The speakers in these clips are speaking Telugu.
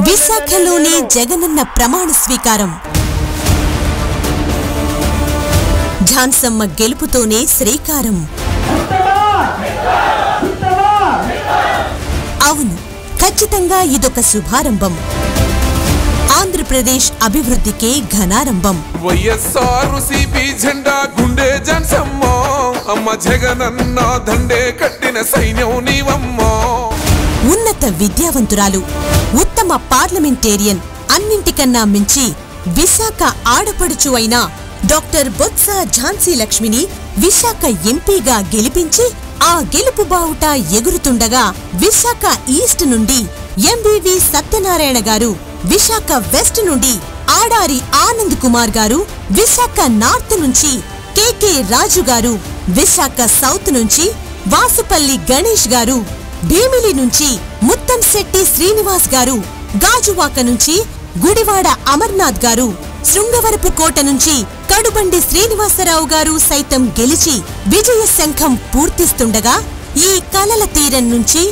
విశాఖలోనే జగనన్న ప్రమాణ స్వీకారం. ఝాన్సమ్మ గెలుపుతోనే శ్రీకారం. అవును, ఖచ్చితంగా ఇదొక శుభారంభం. ఆంధ్రప్రదేశ్ అభివృద్ధికే ఘనారంభం. వైఎస్ఆర్సీపీ జెండా గుండె ఝాన్సమ్మ, అమ్మ జగనన్న దండే కట్టిన సైన్యం నీవమ్మో. ఉన్నత విద్యావంతురాలు, ఉత్తమ పార్లమెంటేరియన్, అన్నింటికన్నా మించి విశాఖ ఆడపడుచు అయిన డాక్టర్ బొత్స ఝాన్సీ లక్ష్మిని విశాఖ ఎంపీగా గెలిపించి ఆ గెలుపు బావుట ఎగురుతుండగా విశాఖ ఈస్ట్ నుండి ఎంబీవి సత్యనారాయణ గారు, విశాఖ వెస్ట్ నుండి ఆడారి ఆనంద్ కుమార్ గారు, విశాఖ నార్త్ నుంచి కేకే రాజు గారు, విశాఖ సౌత్ నుంచి వాసుపల్లి గణేష్ గారు, భీమిలి నుంచి ముత్తంశెట్టి శ్రీనివాస్ గారు, గాజువాక నుంచి గుడివాడ అమర్నాథ్ గారు, శృంగవరపు కోట నుంచి కడుబండి శ్రీనివాసరావు గారు సైతం గెలిచి విజయ శంఖం పూర్తిస్తుండగా, ఈ కలల తీరం నుంచి,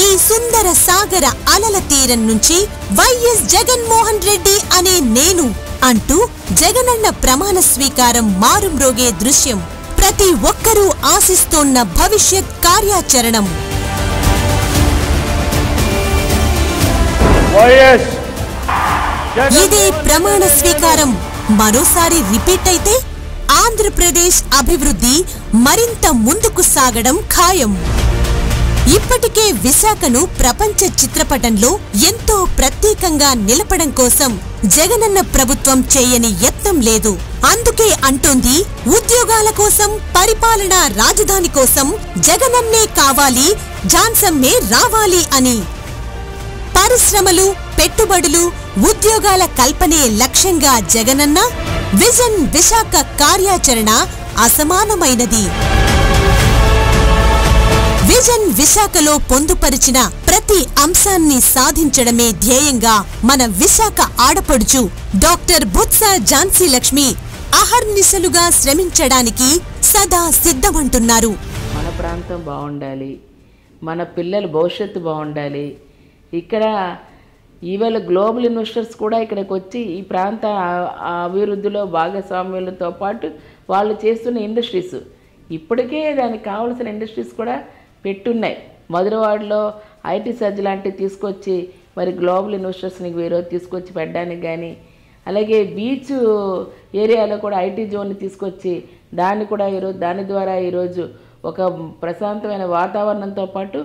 ఈ సుందర సాగర అలల తీరం నుంచి వైఎస్ జగన్మోహన్ రెడ్డి అనే నేను అంటూ జగనన్న ప్రమాణ స్వీకారం మారుమ్రోగే దృశ్యం ప్రతి ఒక్కరూ ఆశిస్తోన్న భవిష్యత్ కార్యాచరణం. ఇదే ప్రమాణ స్వీకారం మరోసారి రిపీట్ అయితే ఆంధ్రప్రదేశ్ అభివృద్ధి మరింత ముందుకు సాగడం ఖాయం. ఇప్పటికే విశాఖను ప్రపంచ చిత్రపటంలో ఎంతో ప్రత్యేకంగా నిలపడం కోసం జగనన్న ప్రభుత్వం చేయని యత్నం లేదు. అందుకే అంటోంది, ఉద్యోగాల కోసం, పరిపాలనా రాజధాని కోసం జగనన్నే కావాలి, ఝాన్సమ్మే రావాలి అని. పరిశ్రమలు, పెట్టుబడులు, ఉద్యోగాల కల్పనే లక్ష్యంగా జగనన్న విజన్ విశాఖ కార్యాచరణ అసమానమైనది. విజన్ విశాఖలో పొందుపరిచిన ప్రతి అంశాన్ని సాధించడమే ధ్యేయంగా మన విశాఖ ఆడపడుచు డాక్టర్ బొత్స ఝాన్సీ లక్ష్మి అహర్నిశలుగా శ్రమించడానికి సదా సిద్ధమంటున్నారు. మన ప్రాంతం బాగుండాలి, మన పిల్లల భవిష్యత్తు బాగుండాలి. ఇక్కడ ఈవేళ గ్లోబల్ ఇన్వెస్టర్స్ కూడా ఇక్కడికి వచ్చి ఈ ప్రాంత అభివృద్ధిలో భాగస్వామ్యులతో పాటు వాళ్ళు చేస్తున్న ఇండస్ట్రీస్, ఇప్పటికే దానికి కావాల్సిన ఇండస్ట్రీస్ కూడా పెట్టున్నాయి. మధురవాడలో ఐటీ సర్జ్ లాంటివి తీసుకొచ్చి మరి గ్లోబల్ ఇన్వెస్టర్స్ని ఈరోజు తీసుకొచ్చి పెట్టడానికి కానీ, అలాగే బీచ్ ఏరియాలో కూడా ఐటీ జోన్ని తీసుకొచ్చి దాన్ని కూడా ఈరోజు దాని ద్వారా ఈరోజు ఒక ప్రశాంతమైన వాతావరణంతో పాటు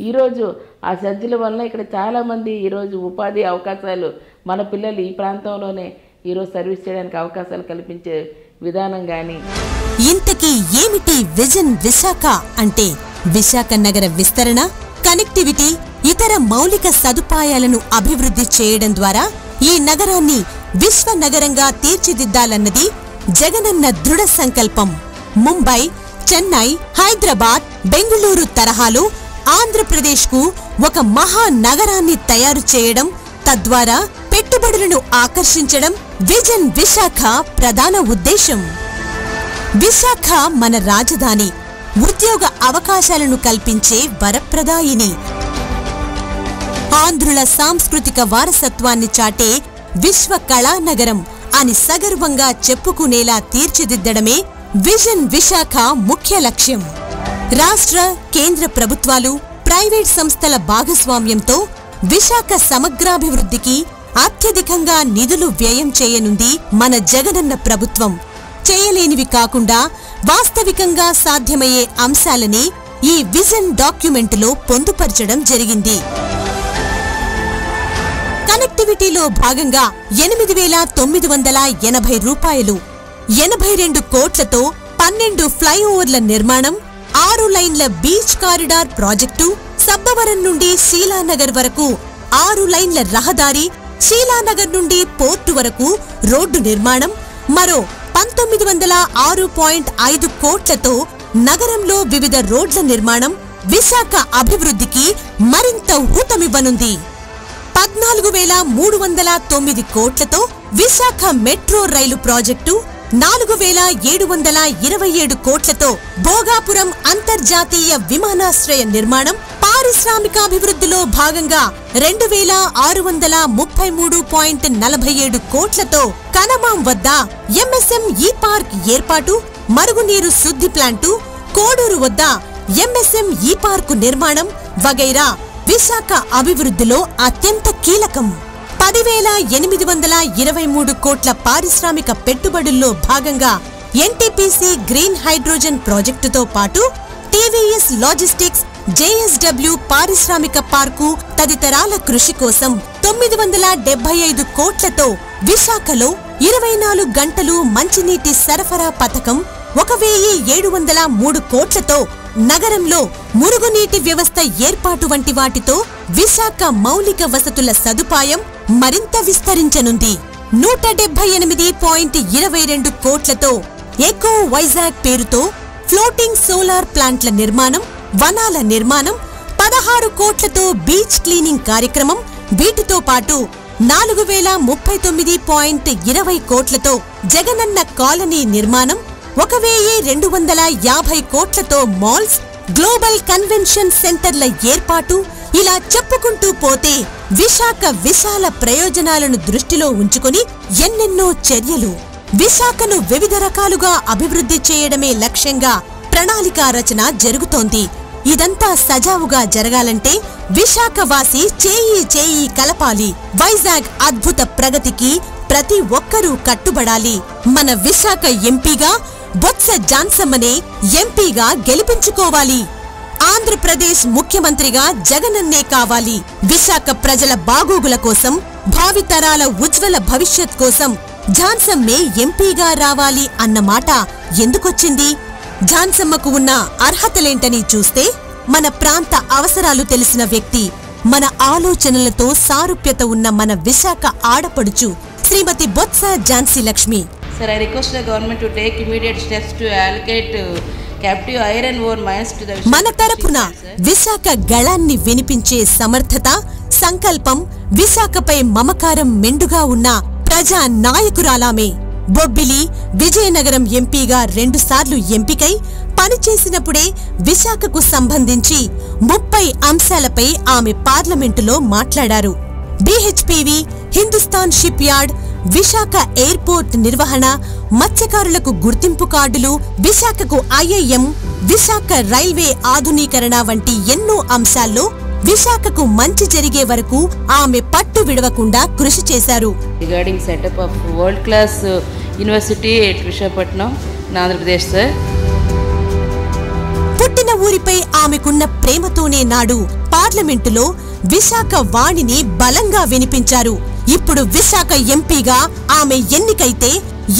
ఈరోజు ఆ సజ్జల వల్ల ఇక్కడ చాలామంది ఈరోజు ఉపాధి అవకాశాలు, మన పిల్లలు ఈ ప్రాంతంలోనే ఈరోజు సర్వీస్ చేయడానికి అవకాశాలు కల్పించే విధానం కానీ. ఇంతకీ ఏమిటి విజన్ విశాఖ అంటే? విశాఖ నగర విస్తరణ, కనెక్టివిటీ, ఇతర మౌలిక సదుపాయాలను అభివృద్ధి చేయడం ద్వారా ఈ నగరాన్ని విశ్వ నగరంగా తీర్చిదిద్దాలన్నది జగనన్న దృఢ సంకల్పం. ముంబై, చెన్నై, హైదరాబాద్, బెంగుళూరు తరహాలో ఆంధ్రప్రదేశ్కు ఒక మహానగరాన్ని తయారు చేయడం, తద్వారా పెట్టుబడులను ఆకర్షించడం విజన్ విశాఖ ప్రధాన ఉద్దేశం. విశాఖ మన రాజధాని, ఉద్యోగ అవకాశాలను కల్పించే వరప్రదాయిని. ఆంధ్రుల సాంస్కృతిక వారసత్వాన్ని చాటే విశ్వ కళానగరం అని సగర్వంగా చెప్పుకునేలా తీర్చిదిద్దడమే విజన్ విశాఖ ముఖ్య లక్ష్యం. రాష్ట్ర, కేంద్ర ప్రభుత్వాలు, ప్రైవేట్ సంస్థల భాగస్వామ్యంతో విశాఖ సమగ్రాభివృద్ధికి అత్యధికంగా నిధులు వ్యయం చేయనుంది మన జగనన్న ప్రభుత్వం. చేయలేనివి కాకుండా వాస్తవికంగా సాధ్యమయ్యే అంశాలని ఈ విజన్ డాక్యుమెంటులో పొందుపరచడం జరిగింది. కనెక్టివిటీలో భాగంగా 8,980 రూపాయలు, 82 కోట్లతో 12 ఫ్లైఓవర్ల నిర్మాణం, 6 లైన్ల బీచ్ కారిడార్ ప్రాజెక్టు, సబ్బవరం నుండి శీలానగర్ వరకు 6 లైన్ల రహదారి, శీలానగర్ నుండి పోర్టు వరకు రోడ్డు నిర్మాణం, మరో 1906.5 కోట్లతో నగరంలో వివిధ రోడ్ల నిర్మాణం విశాఖ అభివృద్ధికి మరింత ఊతమివ్వనుంది. 14,309 కోట్లతో విశాఖ మెట్రో రైలు ప్రాజెక్టు, 4,727 కోట్లతో భోగాపురం అంతర్జాతీయ విమానాశ్రయ నిర్మాణం, పారిశ్రామికాభివృద్ధిలో భాగంగా 2633.47 కోట్లతో కనమాం వద్ద ఎంఎస్ఎం ఈ పార్క్ ఏర్పాటు, మరుగునీరు శుద్ధి ప్లాంటు, కోడూరు వద్ద ఎంఎస్ఎం ఈ పార్కు నిర్మాణం వగైరా విశాఖ అభివృద్ధిలో అత్యంత కీలకం. 10,823 కోట్ల పారిశ్రామిక పెట్టుబడుల్లో భాగంగా ఎన్టీపీసీ గ్రీన్ హైడ్రోజన్ ప్రాజెక్టుతో పాటు టీవీఎస్ లాజిస్టిక్స్, జేఎస్డబ్ల్యూ పారిశ్రామిక పార్కు తదితరాల కృషి కోసం 975 కోట్లతో విశాఖలో 24 గంటలు మంచినీటి సరఫరా పథకం, 1,703 కోట్లతో నగరంలో మురుగునీటి వ్యవస్థ ఏర్పాటు వంటి వాటితో విశాఖ మౌలిక వసతుల సదుపాయం మరింత విస్తరించనుంది. 178.22 కోట్లతో ఎకో వైజాగ్ పేరుతో ఫ్లోటింగ్ సోలార్ ప్లాంట్ల నిర్మాణం, వనాల నిర్మాణం, 16 కోట్లతో బీచ్ క్లీనింగ్ కార్యక్రమం, వీటితో పాటు 4,039.20 కోట్లతో జగనన్న కాలనీ నిర్మాణం, 1,250 కోట్లతో మాల్స్, గ్లోబల్ కన్వెన్షన్ సెంటర్ల ఏర్పాటు, ఇలా చెప్పుకుంటూ పోతే విశాఖ విశాల ప్రయోజనాలను దృష్టిలో ఉంచుకొని ఎన్నెన్నో చర్యలు. విశాఖను వివిధ రకాలుగా అభివృద్ధి చేయడమే లక్ష్యంగా ప్రణాళికా రచన జరుగుతోంది. ఇదంతా సజావుగా జరగాలంటే విశాఖవాసి చేయి కలపాలి. వైజాగ్ అద్భుత ప్రగతికి ప్రతి ఒక్కరూ కట్టుబడాలి. మన విశాఖ ఎంపీగా బొత్స జాన్సమ్మనే ఎంపీగా గెలిపించుకోవాలి. ఆంధ్రప్రదేశ్ ముఖ్యమంత్రిగా జగనన్నే కావాలి. విశాఖ ప్రజల బాగోగుల కోసం, భావితరాల ఉజ్వల భవిష్యత్ కోసం ఝాన్సమ్మే ఎంపీగా రావాలి అన్న మాట ఎందుకొచ్చింది? ఝాన్సమ్మకు ఉన్న అర్హతలేంటని చూస్తే మన ప్రాంత అవసరాలు తెలిసిన వ్యక్తి, మన ఆలోచనలతో సారూప్యత ఉన్న మన విశాఖ ఆడపడుచు శ్రీమతి Botsa Jhansi Lakshmi. Sir, I request the government to take immediate steps to allocate captive iron ore mines to the మన తరపున విశాఖ గళాన్ని వినిపించే సమర్థత, సంకల్పం, విశాఖపై మమకారం మెండుగా ఉన్న ప్రజా నాయకురాలామే. బొబ్బిలి, విజయనగరం ఎంపీగా 2 సార్లు ఎంపికై పనిచేసినప్పుడే విశాఖకు సంబంధించి 30 అంశాలపై ఆమె పార్లమెంటులో మాట్లాడారు. BHPV, Hindustan ship yard, Visakha airport నిర్వహణ, మత్స్యకారులకు గుర్తింపు కార్డులు, విశాఖకు ఐఐఎం, విశాఖ రైల్వే ఆధునీకరణ వంటి ఎన్నో అంశాల్లో విశాఖకు మంచి జరిగే వరకు ఆమె పట్టు విడవకుండా కృషి చేశారు. Regarding setup of world class university at Visakhapatnam, Andhra Pradesh. Sir, పుట్టిన ఊరిపై ఆమెకున్న ప్రేమతోనే నాడు పార్లమెంటులో విశాఖ వాణిని బలంగా వినిపించారు. ఇప్పుడు విశాఖ ఎంపీగా ఆమె ఎన్నికైతే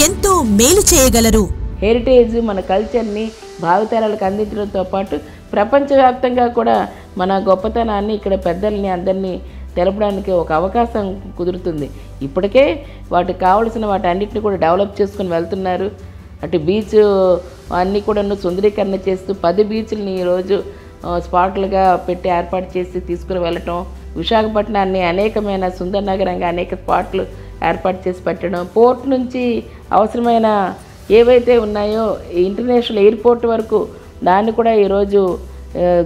ఎంతో మేలు చేయగలరు. హెరిటేజ్, మన కల్చర్ని భావితరాలకు అందించడంతో పాటు ప్రపంచవ్యాప్తంగా కూడా మన గొప్పతనాన్ని ఇక్కడ పెద్దల్ని అందరినీ తెలపడానికి ఒక అవకాశం కుదురుతుంది. ఇప్పటికే వాటికి కావలసిన వాటి అన్నింటినీ కూడా డెవలప్ చేసుకుని వెళ్తున్నారు. అటు బీచ్ అన్నీ కూడా సుందరీకరణ చేస్తూ 10 బీచ్లని ఈరోజు స్పాట్లుగా పెట్టి ఏర్పాటు చేసి తీసుకుని వెళ్ళటం, విశాఖపట్నాన్ని అనేకమైన సుందర నగరంగా అనేక స్పాట్లు ఏర్పాటు చేసి పెట్టడం, పోర్ట్ నుంచి అవసరమైన ఏవైతే ఉన్నాయో ఇంటర్నేషనల్ ఎయిర్పోర్ట్ వరకు దాన్ని కూడా ఈరోజు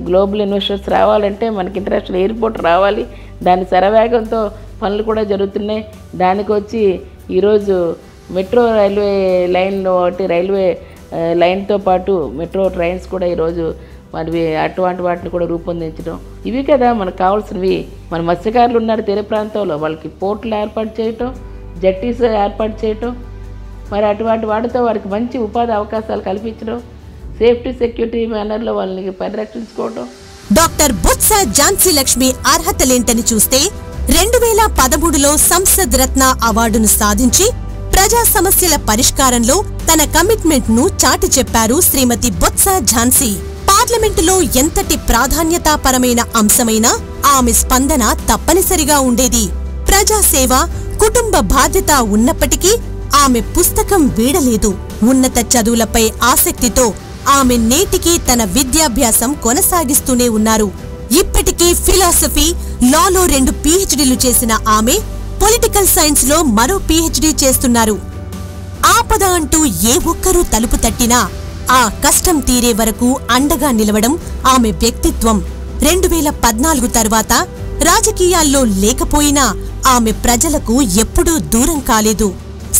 గ్లోబల్ ఇన్వెస్టర్స్ రావాలంటే మనకి ఇంటర్నేషనల్ ఎయిర్పోర్ట్ రావాలి. దాని శరవేగంతో పనులు కూడా జరుగుతున్నాయి. దానికి వచ్చి ఈరోజు మెట్రో రైల్వే లైన్ ఒకటి, రైల్వే లైన్తో పాటు మెట్రో ట్రైన్స్ కూడా ఈరోజు మరి అటువంటి వాటిని కూడా రూపొందించడం, ఇవి కదా మనకు కావాల్సినవి. మన మత్స్యకారులు ఉన్నారు తీర ప్రాంతంలో, వాళ్ళకి పోర్టులు ఏర్పాటు చేయటం, జట్టీస్ ఏర్పాటు చేయటం, మరి అటువంటి వాటితో వారికి మంచి ఉపాధి అవకాశాలు కల్పించడం, సేఫ్టీ సెక్యూరిటీ మేనర్లో వాళ్ళని పరిరక్షించుకోవడం. డాక్టర్ బొత్స ఝాన్సీ లక్ష్మి అర్హతలేంటని చూస్తే 2013లో సంసద్ రత్న అవార్డును సాధించి ప్రజా సమస్యల పరిష్కారంలో తన కమిట్మెంట్ ను చాటి చెప్పారు శ్రీమతి బొత్స ఝాన్సీ. పార్లమెంటులో ఎంతటి ప్రాధాన్యతాపరమైన అంశమైనా ఆమె స్పందన తప్పనిసరిగా ఉండేది. ప్రజాసేవ, కుటుంబ బాధ్యత ఉన్నప్పటికీ ఆమె పుస్తకం వీడలేదు. ఉన్నత చదువులపై ఆసక్తితో ఆమె నేటికి తన విద్యాభ్యాసం కొనసాగిస్తూనే ఉన్నారు. ఇప్పటికీ ఫిలాసఫీ, లాలో 2 PhDలు చేసిన ఆమె పొలిటికల్ సైన్స్ లో మరో PhD చేస్తున్నారు. ఆపద అంటూ ఏ ఒక్కరూ తలుపు తట్టినా ఆ కష్టం తీరే వరకు అండగా నిలవడం ఆమె వ్యక్తిత్వం. 2014 తర్వాత రాజకీయాల్లో లేకపోయినా ఆమె ప్రజలకు ఎప్పుడూ దూరం కాలేదు.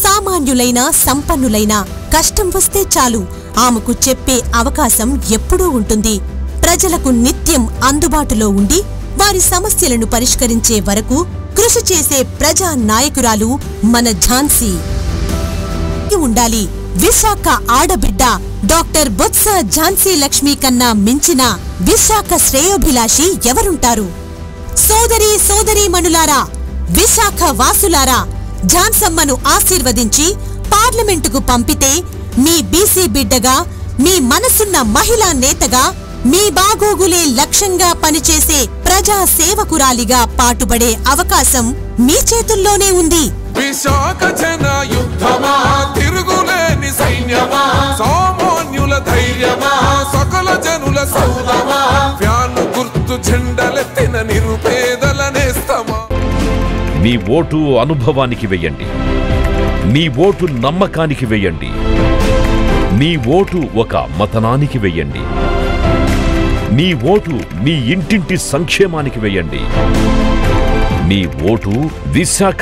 సామాన్యులైన సంపన్నులైన కష్టం వస్తే చాలు ఆమెకు చెప్పే అవకాశం ఎప్పుడూ ఉంటుంది. ప్రజలకు నిత్యం అందుబాటులో ఉండి వారి సమస్యలను పరిష్కరించే వరకు కృషి చేసే ప్రజా నాయకురాలు మన ఝాన్సీ ఉండాలి. విశాఖ ఆడబిడ్డ డాక్టర్ బొత్స ఝాన్సీ లక్ష్మి కన్నా మించిన విశాఖ శ్రేయోభిలాషి ఎవరుంటారు? సోదరీమణులారా, విశాఖ వాసులారా, ఝాన్సమ్మను ఆశీర్వదించి పార్లమెంటుకు పంపితే మీ బీసీ బిడ్డగా, మీ మనసున్న మహిళా నేతగా, మీ బాగోగులే లక్ష్యంగా పనిచేసే ప్రజా సేవకురాలిగా పాటుపడే అవకాశం మీ చేతుల్లోనే ఉంది. విశాఖ జన యుద్ధమా, తిరుగులేని సైన్యమా, సామాన్యుల ధైర్యమా, సకల జనుల సౌరమా, ఫ్యాను గుర్తు జెండలెత్తిన నిరుపేదల నేస్తమా. మీ ఓటు అనుభవానికి వెయ్యండి. మీ ఓటు నమ్మకానికి వెయ్యండి. మీ ఓటు ఒక మతనానికి వెయ్యండి. మీ ఓటు మీ ఇంటింటి సంక్షేమానికి వెయ్యండి. మీ ఓటు విశాఖ